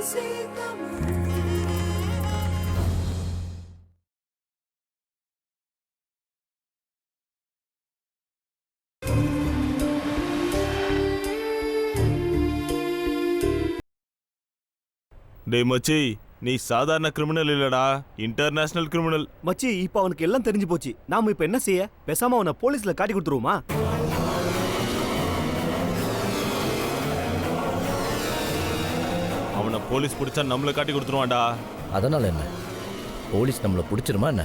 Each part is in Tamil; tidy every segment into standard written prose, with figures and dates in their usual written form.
டேய் மச்சி, நீ சாதாரண கிரிமினல் இல்லடா, இன்டர்நேஷனல் கிரிமினல். மச்சி, இப்ப அவனுக்கு எல்லாம் தெரிஞ்சு போச்சு. நாம இப்ப என்ன செய்ய? பேசாம அவனை போலீஸ்ல காட்டி கொடுத்துருவோமா? அவனை போலீஸ் பிடிச்சா நம்மள காட்டி கொடுத்துருவான்டா. அதனால என்ன, போலீஸ் நம்மளை பிடிச்சிருமா என்ன?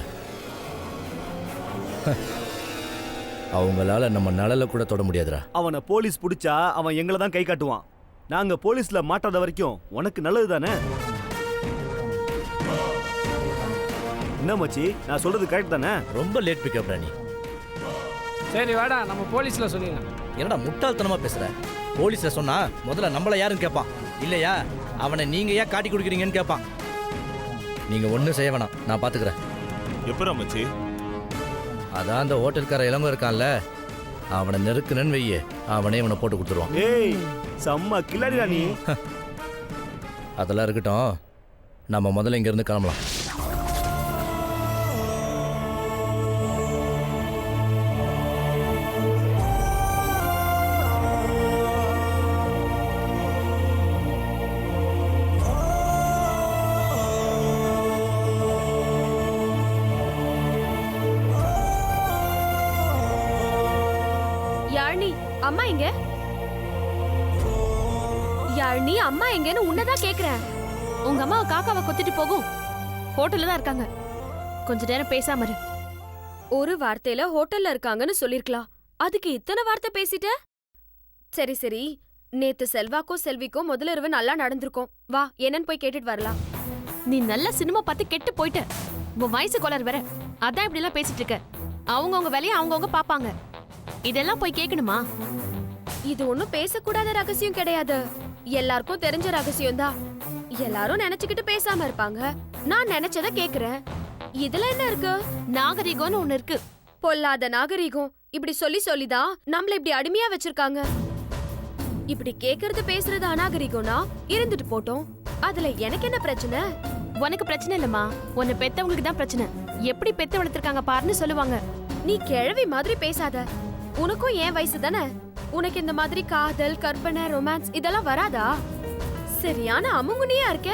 அவங்களால நம்ம நலல கூட தொட முடியாதுடா. அவனை போலீஸ் பிடிச்சா அவன் எங்களை தான் கை காட்டுவான். நாங்க போலீஸ்ல மாட்டாத வரைக்கும் உனக்கு நல்லது தானே? என்ன மச்சி, நான் சொல்றது கரெக்ட் தானே? ரொம்ப லேட் பிக்கப் ராணி. சரி வாடா, நம்ம போலீஸ்ல சொல்லிடலாம். என்னடா முட்டாள்தனமா பேசுற? போலீஸ்ல சொன்னா முதல்ல நம்மள யாருன்னு கேட்பான், இல்லையா அவனை நீங்க ஏன் காட்டி கொடுக்குறீங்கன்னு கேட்பான். நீங்க ஒன்றும் செய்ய வேணாம், நான் பாத்துக்கிறேன். எப்பரா மச்சி? அதான் அந்த ஹோட்டல்கார இளங்க இருக்கான்ல, அவனை நெருக்குனன்னு வையே, அவனே இவனை போட்டு கொடுத்துருவான். ஏய், செம்ம கில்லாடிடா நீ. அதெல்லாம் இருக்கட்டும், நம்ம முதல்ல இங்க இருந்து கிளம்பலாம். அம்மா எங்க? யாழ்னி, அம்மா எங்கன்னு உன்னதான் கேக்குறேன். உங்க அம்மாவை காக்காவை கொத்திட்டு போகும் ஹோட்டல்ல தான் இருக்காங்க. கொஞ்ச நேரம் பேசாம இரு. ஒரு வார்த்தையில ஹோட்டல்ல இருக்காங்கன்னு சொல்லிருக்கலாம். அதுக்கு இத்தனை வார்த்தை பேசிட்ட? சரி சரி, நேத்து செல்வாக்கும் செல்விக்கும் முதலிரவு நல்லா நடந்திருக்கும். வா, என்னன்னு போய் கேட்டுட்டு வரலாம். நீ நல்ல சினிமா பார்த்து கெட்டு போயிட்ட. உன் வயசு கோளாறு வேற, அதான் இப்படி எல்லாம் பேசிட்டு இருக்க. அவங்கவுங்க வேலையை அவங்கவுங்க பாப்பாங்க, இதெல்லாம் போய் கேட்கணுமா? இது ஒண்ணும் பேசக்கூடாத ரகசியம் கிடையாது, எல்லாருக்கும் தெரிஞ்ச ரகசியம் தான். எல்லாரும் நினைச்சுக்கிட்டு பேசாம இருப்பாங்க. நான் நினைச்சத கேக்குறேன். இதுல என்ன இருக்கு? நாகரிகம்னு ஒண்ணு இருக்கு. பொல்லாத நாகரிகம். இப்படி சொல்லி சொல்லிதான் நம்மள இப்படி அடிமையா வச்சிருக்காங்க. இப்படி கேக்குறது பேசுறது அநாகரிகம்னா இருந்துட்டு போட்டோம். அதுல எனக்கு என்ன பிரச்சனை? உனக்கு பிரச்சனை இல்லம்மா, உன்னை பெத்தவங்களுக்கு தான் பிரச்சனை. எப்படி பெத்து வளர்த்திருக்காங்க பாருன்னு சொல்லுவாங்க. நீ கிழவி மாதிரி பேசாத. உனக்கும் ஏன் வயசு தானே. உனக்கு இந்த மாதிரி காதல், கற்பனை, ரொமான்ஸ் இதெல்லாம் வராதா? சரியான அமுங்குனியா இருக்க.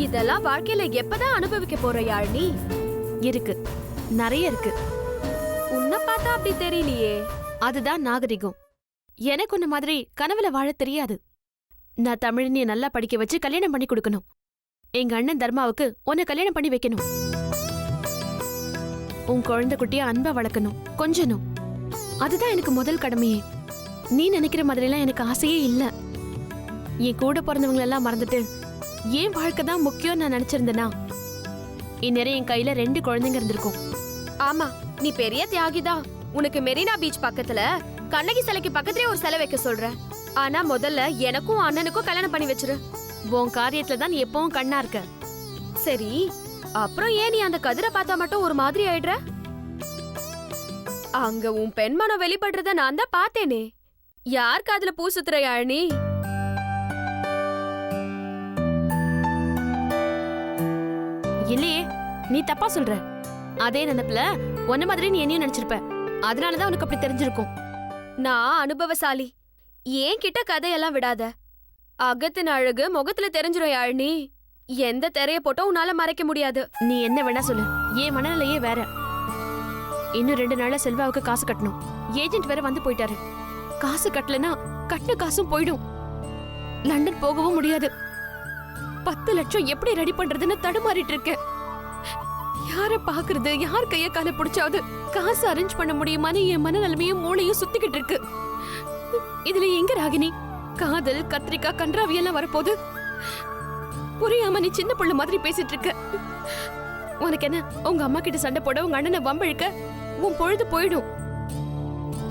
இதெல்லாம் வாழ்க்கையில எப்பதான் அனுபவிக்க போற யாழ்னி? இருக்கு, நிறைய இருக்கு. உன்னை பார்த்தா அப்படி தெரியலையே. அதுதான் நாகரிகம். எனக்கு உன்ன மாதிரி கனவுல வாழ தெரியாது. நான் தமிழினிய நல்லா படிக்க வச்சு கல்யாணம் பண்ணி கொடுக்கணும். எங்க அண்ணன் தர்மாவுக்கு உன்னை கல்யாணம் பண்ணி வைக்கணும். உன் குழந்தை குட்டிய அன்பா வளர்க்கணும், கொஞ்சணும். அதுதான் எனக்கு முதல் கடமையே. நீ நினைக்கிற மாதிரி எல்லாம் எனக்கு ஆசையே இல்ல. என் கூட பிறந்தவங்க எல்லாம் மறந்துட்டு ஏன் வாழ்க்கை தான் முக்கியம் நான் நினைச்சிருந்தேனா, இந்நேரம் என் கையில 2 குழந்தைங்க இருந்திருக்கும். ஆமா, நீ பெரிய தியாகிதான். உனக்கு மெரினா பீச் பக்கத்துல கண்ணகி சிலைக்கு பக்கத்துலயே ஒரு சிலை வைக்க சொல்ற. ஆனா முதல்ல எனக்கும் அண்ணனுக்கும் கல்யாணம் பண்ணி வச்சிரு. உன் காரியத்துல தான் நீ எப்பவும் கண்ணா இருக்க. சரி, அப்புறம் ஏன் நீ அந்த கதிரை பார்த்தா மட்டும் ஒரு மாதிரி ஆயிடுற? அங்க உன் பெண்மனம் வெளிப்படுறத நான் தான் பார்த்தேனே. யார் காதுல பூ சுத்துற யாழ்னி? இல்லையே, நீ தப்பா சொல்ற. அதே நினைப்புல ஒன்ன மாதிரி நீ என்னையும் நினைச்சிருப்ப. அதனாலதான் உனக்கு அப்படி தெரிஞ்சிருக்கும். நான் அனுபவசாலி. ஏன் கிட்ட கதையெல்லாம் விடாத. அகத்தின் அழகு முகத்துல தெரிஞ்சிரும் யாழ்னி. எந்த திரைய போட்டோ உன்னால மறைக்க முடியாது. நீ என்ன வேணா சொல்லு, ஏன் மனநிலையே வேற. இன்னும் 2 நாள்ல செல்வாவுக்கு காசு கட்டணும். ஏஜென்ட் வேற வந்து போயிட்டாரு. காசு கட்டலனா கட்டின காசும் போயிடும். லண்டன் போகவும் முடியாது. 10 லட்சம் எப்படி ரெடி பண்றதுன்னு தடுமாறிட்டு இருக்கேன். யார பாக்குறது, யார் கைய கால பிடிச்சாவது காசு அரேஞ்ச் பண்ண முடியுமான்னு என் மனநிலைமையும் மூளையும் சுத்திக்கிட்டு இருக்கு. இதுல எங்க ராகினி? காதல், கத்திரிக்காய், கன்றாவியெல்லாம் வரப்போது. புரியாம நீ சின்ன புள்ள மாதிரி பேசிட்டு இருக்க. உனக்கு என்ன, உங்க அம்மா கிட்ட சண்டை போட, உங்க அண்ணனை வம்பிழுக்க உன் பொழுது போயிடும்.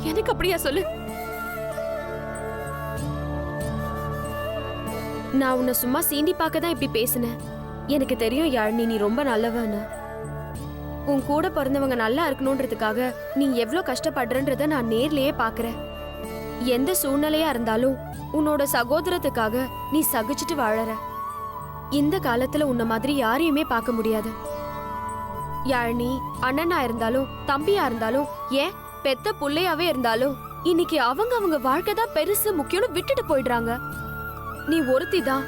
எனக்கு அப்படியா சொல்லு? நான் உன்னை சும்மா சீண்டி பார்க்க தான் இப்படி பேசினேன். எனக்கு தெரியும் யாழ்னி, நீ ரொம்ப நல்லவன்னு. உன் கூட பிறந்தவங்க நல்லா இருக்கணும்ன்றதுக்காக நீ எவ்வளவு கஷ்டப்படுறன்றத நான் நேர்லயே பாக்குறேன். எந்த சூழ்நிலையா இருந்தாலும் உன்னோட சகோதரத்துக்காக நீ சகிச்சுட்டு வாழற. இந்த காலத்துல உன்ன மாதிரி யாரையுமே பார்க்க முடியாது. யாழினி அண்ணனா இருந்தாலும் தம்பியா இருந்தாலும் ஏன் பெத்த புள்ளையாவே இருந்தாலும் இன்னைக்கு அவங்க வாழ்க்கை தான் பெருசு முக்கியம்னு விட்டுட்டு போயிடுறாங்க. நீ ஒருத்தி தான்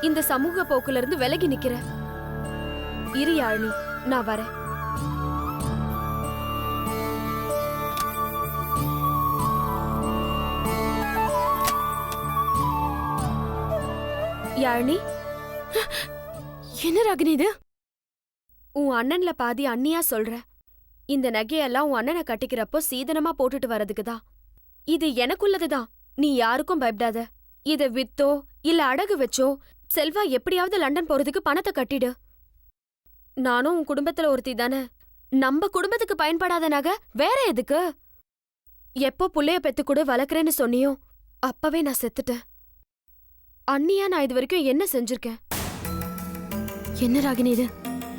இந்த சமூக போக்குல இருந்து விலகி நிக்கிற. இரு யாழினி, நான் வரேன். யாழினி, என்ன ராகினி இது? உன் அண்ணன்ல பாதி அண்ணியா சொல்ற. இந்த நகையெல்லாம் உன் அண்ணனை கட்டிக்கிறப்போ சீதனமா போட்டுட்டு வரதுக்குதான். இது எனக்குள்ளதுதான், நீ யாருக்கும் பயப்படாத. இத வித்தோ இல்ல அடகு வச்சோ செல்வா எப்படியாவது லண்டன் போறதுக்கு பணத்தை கட்டிடு. நானும் உன் குடும்பத்துல ஒருத்தி தானே. நம்ம குடும்பத்துக்கு பயன்படாத நகை வேற எதுக்கு? எப்போ புள்ளைய பெத்து கூட வளர்க்கறேன்னு சொன்னியோ அப்பவே நான் செத்துட்டேன். அண்ணியா நான் இது வரைக்கும் என்ன செஞ்சிருக்கேன்? என்ன ராகினி இது?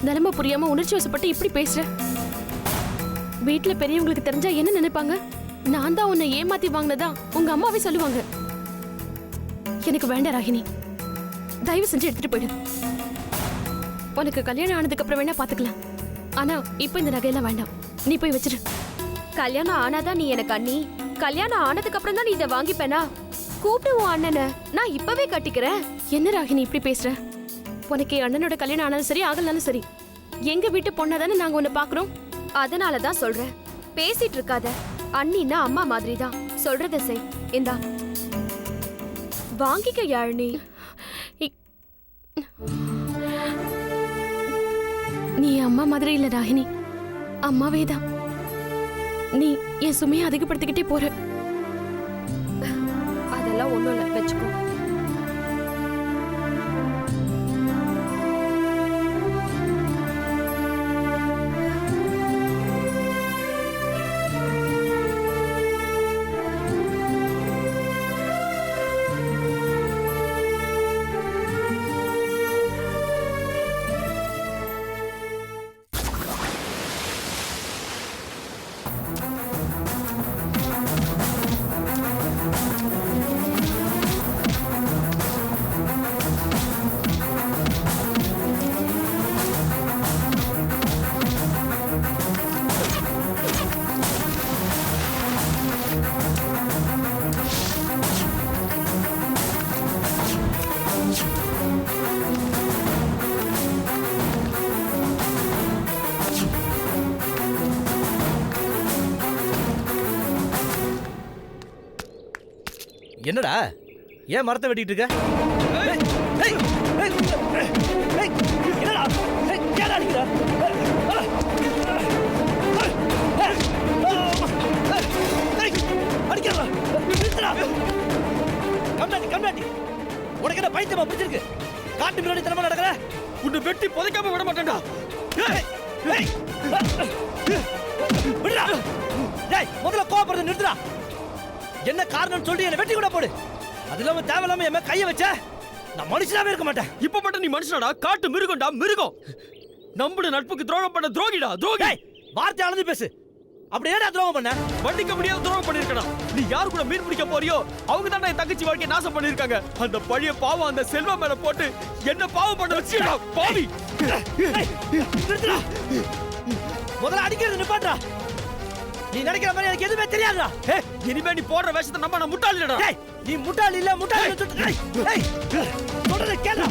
நிலைமை புரியாம உணர்ச்சி வசப்பட்டு இப்படி பேசுற. வீட்டுல பெரியவங்களுக்கு தெரிஞ்சா என்ன நினைப்பாங்க? நான் தான் உன்னை ஏமாத்தி வாங்கினதா உங்க அம்மாவே சொல்லுவாங்க. எனக்கு வேண்டாம் ராகினி, தயவு செஞ்சு எடுத்துட்டு போயிடு. உனக்கு கல்யாணம் ஆனதுக்கு அப்புறம் வேணா பாத்துக்கலாம். ஆனா இப்ப இந்த நகையெல்லாம் வேண்டாம், நீ போய் வச்சிரு. கல்யாணம் ஆனாதான் நீ எனக்கு அண்ணி, கல்யாணம் ஆனதுக்கு அப்புறம் தான் நீ இதை வாங்கிப்பேனா? கூப்பிட்டு உன் அண்ணனை நான் இப்பவே கட்டிக்கிறேன். என்ன ராகினி இப்படி பேசுற? உனக்கு என் அண்ணனோட கல்யாணம் ஆனாலும் சரி ஆகலனாலும் சரி, எங்க வீட்டு பொண்ணாதானே நாங்க உன்னை பாக்குறோம். அதனாலதான் சொல்றேன், பேசிட்டு இருக்காத. அண்ணின்னா அம்மா மாதிரி தான், சொல்றத செய். இந்தா வாங்கிக்க யாழினி. நீ அம்மா மாதிரி இல்ல ராகினி, அம்மாவே தான். நீ என் சுமையை அதிகப்படுத்திக்கிட்டே போற. அதெல்லாம் ஒண்ணும் இல்ல, வச்சுக்கோ. என்னடா ஏன் மரத்தை வெட்டிட்டு இருக்க? ஏய், ஏய், ஏய், ஏய், என்னடா? ஏய், ஏன்டா அடிக்கிற? அடிக்கிறா, நிறுத்துடா. கம்னாட்டி, உனக்கு என்ன பைத்தியமா பிடிச்சிருக்கு? காட்டு மிராண்டி தனமா நடக்கிற? உன்னை வெட்டி புதைக்காம விட மாட்டேன்டா. ஏய், ஏய், விடுடா. டேய், முதல்ல கோபப்படுறத நிறுத்துடா. என்ன காரணம் சொல்லி என்ன வெட்டி கூட போடு. அது இல்லாம தேவையில்லாம என் கைய வச்ச நான் மனுஷனாவே இருக்க மாட்டேன். இப்ப மட்டும் நீ மனுஷனாடா? காட்டு மிருகம்டா, மிருகம். நம்மளோட நட்புக்கு துரோகம் பண்ண துரோகிடா, துரோகி. வார்த்தை அளந்து பேசு. அப்படி ஏடா துரோகம் பண்ண? வண்டிக்க முடியாத துரோகம் பண்ணிருக்கடா. நீ யாரு கூட மீன் பிடிக்க போறியோ அவங்க தான் என் தங்கச்சி வாழ்க்கையை நாசம் பண்ணிருக்காங்க. அந்த பழைய பாவம் அந்த செல்வா மேல போட்டு என்ன பாவம் பண்ண வச்சுடா பாவி. நிறுத்துடா. முதல்ல அடிக்கிறது நிப்பாட்றா. நீ நினைக்கிற மாதிரி எனக்கு எதுவுமே தெரியாதுடா. இனிமே நீ போடுற வேஷத்தை நம்ம நான் முட்டாள் இல்லடா. நீ முட்டாள் இல்ல, முட்டாள் சொல்றத கேளு.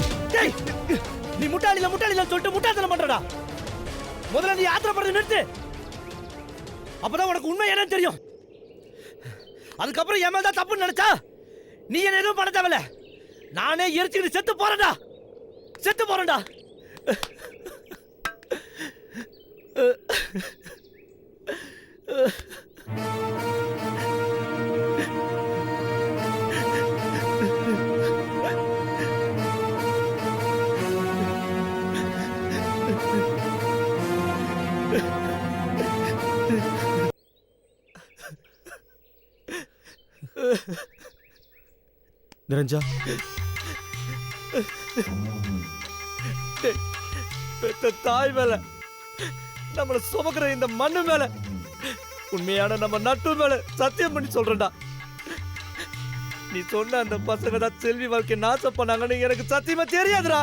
நீ முட்டாள் இல்ல சொல்லிட்டு முட்டாள்தனம் பண்றடா. முதல்ல நீ ஆத்திரப்படுறத நிறுத்து. அப்பதான் உனக்கு உண்மை என்னன்னு தெரியும். அதுக்கப்புறம் என் மேல தான் தப்புன்னு நினைச்சா நீ என்ன எதுவும் பண்ண தேவையில்ல. நானே எரிச்சுக்கிட்டு செத்து போறேன்டா. நிரஞ்சா, பெத்த தாய் மேல, நம்மள சுமக்கிற இந்த மண்ணு மேல, உண்மையான நம்ம நட்பு மேல சத்தியம் பண்ணி சொல்றேன்டா. நீ சொன்ன அந்த பசங்க தான் செல்வி வாழ்க்கை நாசம் பண்ணாங்கன்னு எனக்கு சத்தியமா தெரியாதுடா.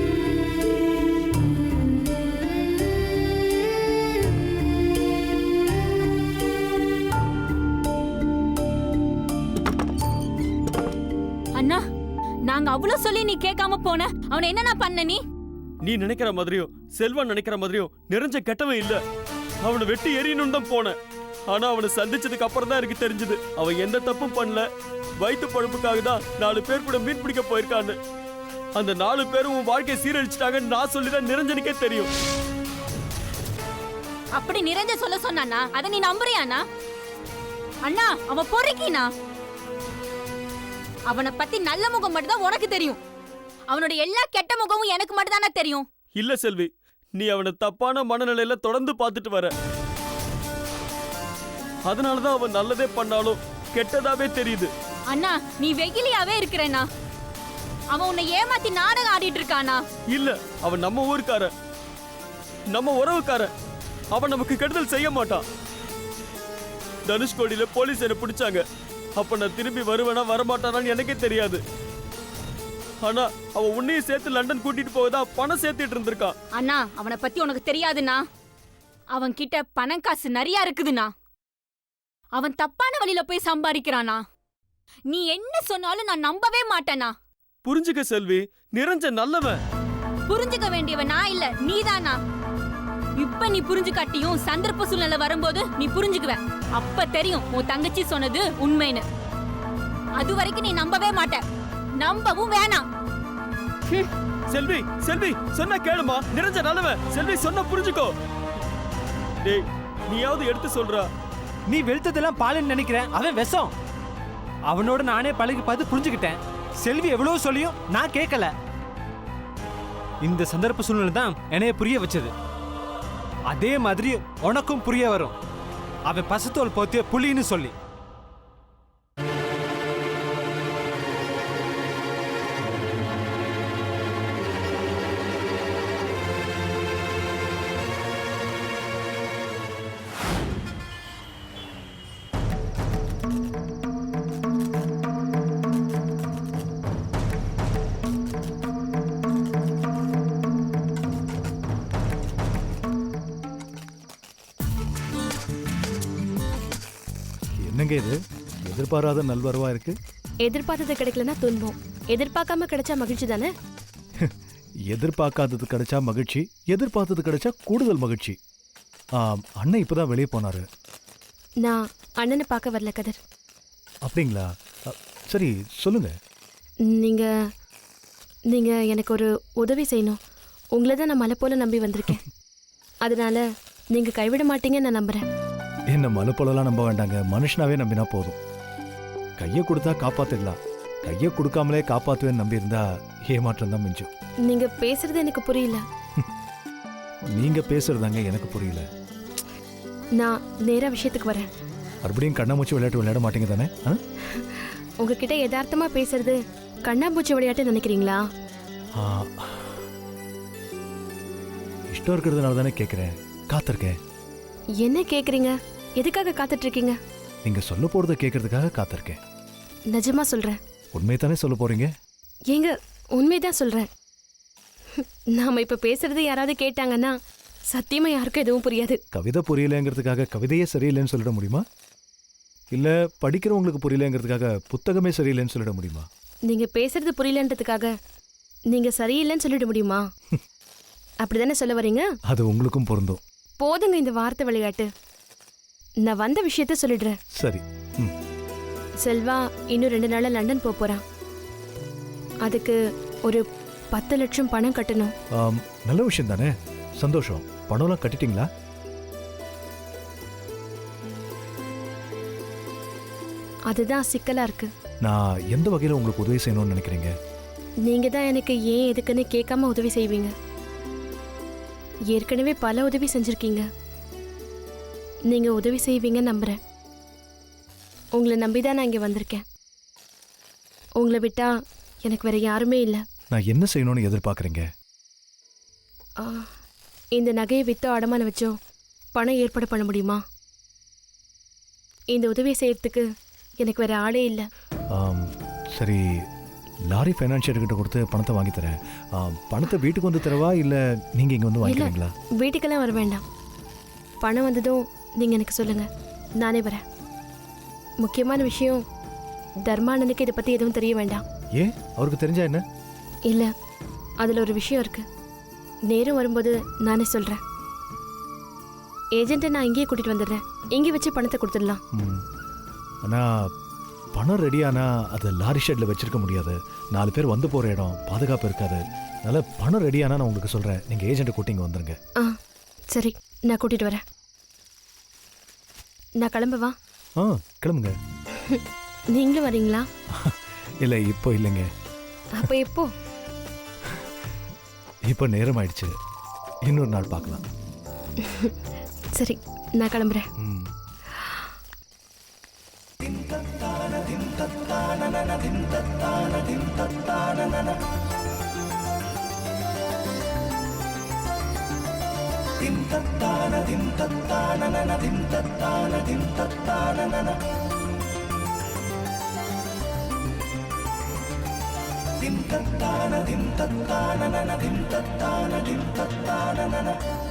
நாங்க அவ்வளவு சொல்லி நீ கேட்காம போன. அவனை என்னண்ணா பண்ண நீ? நீ நினைக்கிற மாதிரியும் செல்வன் நினைக்கிற மாதிரியும் நிறைஞ்ச கெட்டவன் இல்ல. அவனை வெட்டி எறியணும்னு தான் போனேன். ஆனா அவனை சந்திச்சதுக்கு அப்புறம் தான் எனக்கு தெரிஞ்சது அவன் எந்த தப்பும் பண்ணல. வயிற்று பழப்புக்காக தான் 4 பேர் கூட மீன் பிடிக்க போயிருக்கான்னு. அந்த 4 பேரும் உன் வாழ்க்கையை சீரழிச்சிட்டாங்கன்னு நான் சொல்லிதான் நிரஞ்சனுக்கே தெரியும். அப்படி நிறைஞ்ச சொல்ல சொன்னானா? அதை நீ நம்புறியாண்ணா? அண்ணா அவன் பொறுக்கினா. அவனை பத்தி நல்ல முகம் மட்டும் தான் உனக்கு தெரியும். அவனோட எல்லா கெட்ட முகமும் எனக்கு மட்டும் தானே தெரியும். இல்ல செல்வி, நீ அவனை தப்பான மனநிலையில தொடர்ந்து பார்த்துட்டு வர. அதனாலதான் அவன் நல்லதே பண்ணாலும் கெட்டதாவே தெரியுது. அண்ணா நீ வெகிலியாவே இருக்கிறேனா? அவன் உன்னை ஏமாத்தி நாடகம் ஆடிட்டு இருக்கானா? இல்ல, அவன் நம்ம ஊருக்கார, நம்ம உறவுக்கார. அவன் நமக்கு கெடுதல் செய்ய மாட்டான். தனுஷ்கோடியில போலீஸ் என்ன பிடிச்சாங்க. அப்ப நான் திரும்பி வருவேனா வரமாட்டானான்னு எனக்கே தெரியாது. ஆனா அவன் உன்னையும் சேர்த்து லண்டன் கூட்டிட்டு போவதா பணம் சேர்த்துட்டு இருந்திருக்கான். அண்ணா அவனை பத்தி உனக்கு தெரியாதுண்ணா. அவன் கிட்ட பணம் காசு நிறைய இருக்குதுண்ணா. அவன் தப்பான வழியில போய் சம்பாதிக்கிறானா? நீ என்ன சொன்னாலும் நான் நம்பவே மாட்டேனா. புரிஞ்சுக்க செல்வி, நிறைஞ்ச நல்லவன். புரிஞ்சுக்க வேண்டியவன் நான் இல்ல, நீதானா? இப்ப நீ புரிஞ்சு காட்டியும் சந்தர்ப்ப சூழ்நிலை வரும்போது நீ புரிஞ்சுக்குவ. அப்ப தெரியும் உன் தங்கச்சி சொன்னது உண்மைன்னு. அது வரைக்கும் நீ நம்பவே மாட்ட, நம்பவும் வேணாம். செல்வி, செல்வி சொன்னா கேளுமா, நிறைஞ்ச நல்லவன். செல்வி சொன்னா புரிஞ்சுக்கோ. டேய், நீயாவது எடுத்து சொல்றா. நீ வெளுத்ததெல்லாம் பாலுன்னு நினைக்கிறேன், அவன் விஷம். அவனோட நானே பழகி பார்த்து புரிஞ்சுக்கிட்டேன். செல்வி எவ்வளவு சொல்லியும் நான் கேட்கல. இந்த சந்தர்ப்ப சூழ்நிலை தான் என்னைய புரிய வச்சது. அதே மாதிரி உனக்கும் புரிய வரும். அவன் பசுத்தோல் போத்திய புலின்னு சொல்லி. என்னங்க இது எதிர்பாராத நல்வரவா இருக்கு? எதிர்பார்த்தது கிடைக்கலன்னா துன்பம், எதிர்பார்க்காம கிடைச்சா மகிழ்ச்சி தானே. எதிர்பார்க்காதது கிடைச்சா மகிழ்ச்சி, எதிர்பார்த்தது கிடைச்சா கூடுதல் மகிழ்ச்சி. அண்ணன் இப்பதான் வெளியே போனாரு. நான் அண்ணனை பார்க்க வரல கதிர். அப்படிங்களா? சரி சொல்லுங்க. நீங்க நீங்க எனக்கு ஒரு உதவி செய்யணும். உங்களை தான் நான் மலை போல நம்பி வந்திருக்கேன். அதனால நீங்க கைவிட மாட்டீங்கன்னு நான் நம்புறேன். என்ன மலை போலலாம் நம்ப வேண்டாங்க, மனுஷனாவே நம்பினா போதும். கையை கொடுத்தா காப்பாத்திடலாம், கையை கொடுக்காமலே காப்பாத்துவேன்னு நம்பி இருந்தா ஏமாற்றம் தான் மிஞ்சும். நீங்க பேசுறது எனக்கு புரியல. நீங்க பேசுறதாங்க எனக்கு புரியல. நான் நேரா விஷயத்துக்கு வரேன். மறுபடியும் கண்ணாமூச்சி விளையாட்டு விளையாட மாட்டீங்க தானே? உங்ககிட்ட யதார்த்தமா பேசுறது கண்ணாம்பூச்சி விளையாட்டு நினைக்கிறீங்களா? இஷ்டம் இருக்கிறதுனால தானே கேட்குறேன், காத்திருக்கேன். என்ன கேக்குறீங்க? எதுக்காக காத்துட்டு இருக்கீங்க? நீங்க சொல்ல போறத கேட்கறதுக்காக காத்திருக்கேன். நிஜமா சொல்றேன். உண்மையை தானே சொல்ல போறீங்க? ஏங்க உண்மைதான் சொல்றேன். நாம இப்ப பேசுறது யாராவது கேட்டாங்கன்னா சத்தியமா யாருக்கும் எதுவும் புரியாது. கவிதை புரியலங்கிறதுக்காக கவிதையே சரியில்லைன்னு சொல்லிட முடியுமா? இல்ல படிக்கிறவங்களுக்கு புரியலங்கிறதுக்காக புத்தகமே சரியில்லைன்னு சொல்லிட முடியுமா? நீங்க பேசுறது புரியலன்றதுக்காக நீங்க சரியில்லைன்னு சொல்லிட முடியுமா? அப்படிதானே சொல்ல வரீங்க? அது உங்களுக்கும் பொருந்தும். போதுங்க இந்த வார்த்தை விளையாட்டு. நான் வந்த விஷயத்த சொல்லிடுறேன். சரி. செல்வா இன்னும் 2 நாள்ல லண்டன் போறான். அதுக்கு ஒரு 10 லட்சம் பணம் கட்டணும். நல்ல விஷயம் தானே, சந்தோஷம். பணம்லாம் கட்டிட்டீங்களா? அதுதான் சிக்கலா இருக்கு. நான் எந்த வகையில உங்களுக்கு உதவி செய்யணும்னு நினைக்கிறீங்க? நீங்க தான் எனக்கு ஏன் எதுக்குன்னு கேட்காம உதவி செய்வீங்க. ஏற்கனவே பல உதவி செஞ்சிருக்கீங்க. நீங்க உதவி செய்வீங்கன்னு நம்புறேன். உங்களை நம்பிதான் நான் இங்க வந்திருக்கேன். உங்களை விட்டா எனக்கு வேற யாருமே இல்லை. நான் என்ன செய்யணும்னு எதிர்பார்க்குறீங்க? இந்த நகையை வித்தோ அடமான வச்சோ பணம் ஏற்பாடு பண்ண முடியுமா? இந்த உதவியை செய்யறதுக்கு எனக்கு வேற ஆளே இல்லை. சரி, லாரி ஃபைனான்சியர் கிட்ட கொடுத்து பணத்தை வாங்கி தரேன். பணத்தை வீட்டுக்கு வந்து தரவா இல்லை நீங்கள் இங்கே வந்து வாங்கிக்கிறீங்களா? வீட்டுக்கெல்லாம் வர வேண்டாம். பணம் வந்ததும் நீங்கள் எனக்கு சொல்லுங்க, நானே வரேன். முக்கியமான விஷயம், தர்மானனுக்கு இதை பற்றி எதுவும் தெரிய வேண்டாம். ஏன் அவருக்கு தெரிஞ்சா என்ன? இல்ல அதுல ஒரு விஷயம் இருக்கு. நேரம் வரும்போது நானே சொல்றேன். ஏஜென்ட்டை நான் இங்கேயே கூட்டிட்டு வந்துடுறேன். இங்கே வச்சு பணத்தை கொடுத்துடலாம். ஆனா பணம் ரெடியானா அதை லாரி ஷெட்ல வச்சிருக்க முடியாது. 4 பேர் வந்து போற இடம், பாதுகாப்பு இருக்காது. அதனால பணம் ரெடியானா நான் உங்களுக்கு சொல்றேன், நீங்க ஏஜென்ட்டை கூட்டிங்க வந்துருங்க. ஆ சரி, நான் கூட்டிட்டு வரேன். நான் கிளம்பவா? கிளம்புங்க. நீங்களும் வரீங்களா? இல்லை இப்போ இல்லைங்க. அப்போ எப்போ? இப்போ நேரம் ஆயிடுச்சு, இன்னொரு நாள் பார்க்கலாம். சரி, நான் கிளம்புறேன். dim tattana dim tattana dim tattana dim tattana